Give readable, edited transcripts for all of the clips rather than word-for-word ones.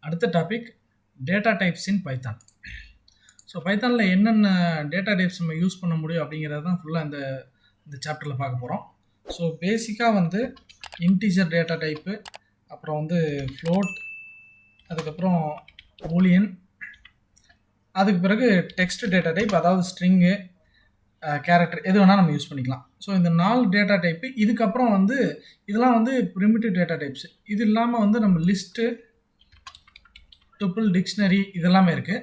அடுத்த topic data types in python. So பைத்தானில் என்னென்ன டேட்டா டைப்ஸ் நம்ம யூஸ் பண்ண முடியும் அப்படிங்கிறது தான் ஃபுல்லாக இந்த சாப்டரில் பார்க்க போகிறோம். ஸோ பேசிக்காக வந்து இன்டிஜர் டேட்டா டைப்பு, அப்புறம் வந்து ஃப்ளோட், அதுக்கப்புறம் பூலியன், அதுக்கு பிறகு டெக்ஸ்ட் டேட்டா டைப், அதாவது ஸ்ட்ரிங்கு, கேரக்டர் எது வேணால் நம்ம யூஸ் பண்ணிக்கலாம். ஸோ இந்த 4 டேட்டா டைப்பு. இதுக்கப்புறம் வந்து இதெல்லாம் வந்து ப்ரிமிட்டிவ் டேட்டா டைப்ஸ். இது இல்லாமல் வந்து நம்ம லிஸ்ட்டு, டுப்பிள், டிக்ஷனரி இதெல்லாமே இருக்குது.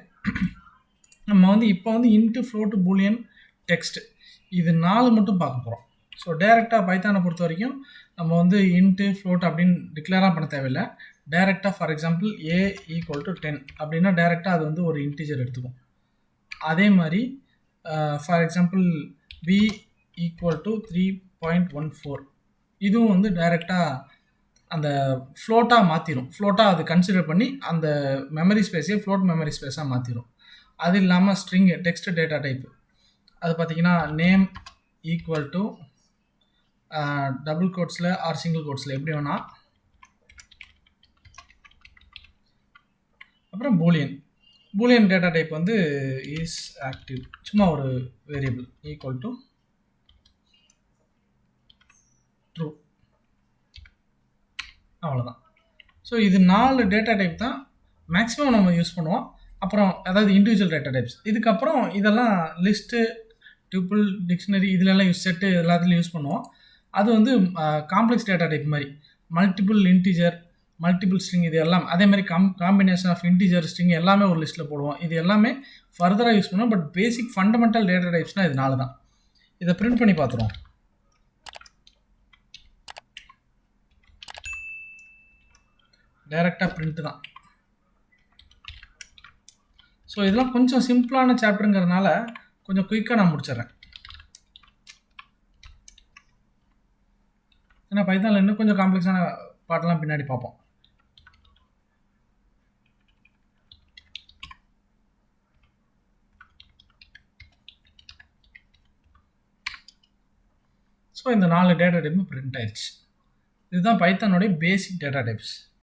நம்ம வந்து இப்போ வந்து இன்ட்டு, ஃப்ளோட்டு, பூலியன், டெக்ஸ்ட் இது 4 மட்டும் பார்க்க போகிறோம். ஸோ டேரெக்டாக பைத்தானை பொறுத்த வரைக்கும் நம்ம வந்து இன்ட்டு, ஃப்ளோட் அப்படின்னு டிக்ளேராக பண்ண தேவையில்லை. டேரெக்டாக ஃபார் எக்ஸாம்பிள் a = 10 அப்படின்னா டேரெக்டாக அது வந்து ஒரு இன்டிஜர் எடுத்துக்கும். அதே மாதிரி ஃபார் எக்ஸாம்பிள் b = 3.14 இதுவும் வந்து டைரெக்டாக அந்த ஃப்ளோட்டாக மாற்றிடும். ஃப்ளோட்டாக அது கன்சிடர் பண்ணி அந்த மெமரி ஸ்பேஸே ஃப்ளோட் மெமரி ஸ்பேஸாக மாற்றிடும். அது இல்லாமல் ஸ்ட்ரிங் டெக்ஸ்ட் டேட்டா டைப்பு அது பார்த்திங்கன்னா நேம் = டபுள் கோட்ஸில் ஆர் சிங்கிள் கோட்ஸில் எப்படி வேணால். அப்புறம் பூலியன் டேட்டா டைப் வந்து இஸ் ஆக்டிவ், சும்மா ஒரு வேரியபிள் = ட்ரூ, அவ்வளோதான். ஸோ இது 4 டேட்டா டைப் தான் மேக்ஸிமம் நம்ம யூஸ் பண்ணுவோம். அப்புறம் அதாவது இண்டிவிஜுவல் டேட்டா டைப்ஸ். இதுக்கப்புறம் இதெல்லாம் லிஸ்ட்டு, டியூபிள், டிக்ஷனரி இதிலெல்லாம் செட்டு எல்லாத்துலேயும் யூஸ் பண்ணுவோம். அது வந்து காம்ப்ளெக்ஸ் டேட்டா டைப் மாதிரி மல்டிபிள் இன்டிஜர், மல்டிபிள் ஸ்ட்ரிங் இது எல்லாம் அதே மாதிரி காம்பினேஷன் ஆஃப் இன்டிஜர், ஸ்ட்ரிங் எல்லாமே ஒரு லிஸ்ட்டில் போடுவோம். இது எல்லாமே ஃபர்தராக யூஸ் பண்ணுவோம். பட் பேசிக் ஃபண்டமெண்டல் டேட்டா டைப்ஸ்னால் இது 4 தான். இதை பிரிண்ட் பண்ணி பார்த்துருவோம். டைரெக்டாக பிரிண்ட்டு தான். ஸோ இதெல்லாம் கொஞ்சம் சிம்பிளான சாப்டருங்கிறதுனால கொஞ்சம் குயிக்காக நான் முடிச்சிடுறேன். ஏன்னா பைத்தானில் இன்னும் கொஞ்சம் காம்ப்ளெக்ஸான பாட்டெல்லாம் பின்னாடி பார்ப்போம். ஸோ இந்த 4 டேட்டா டைப்பும் பிரிண்ட் ஆயிடுச்சு. இதுதான் பைத்தானுடைய பேசிக் டேட்டா டைப்ஸ்.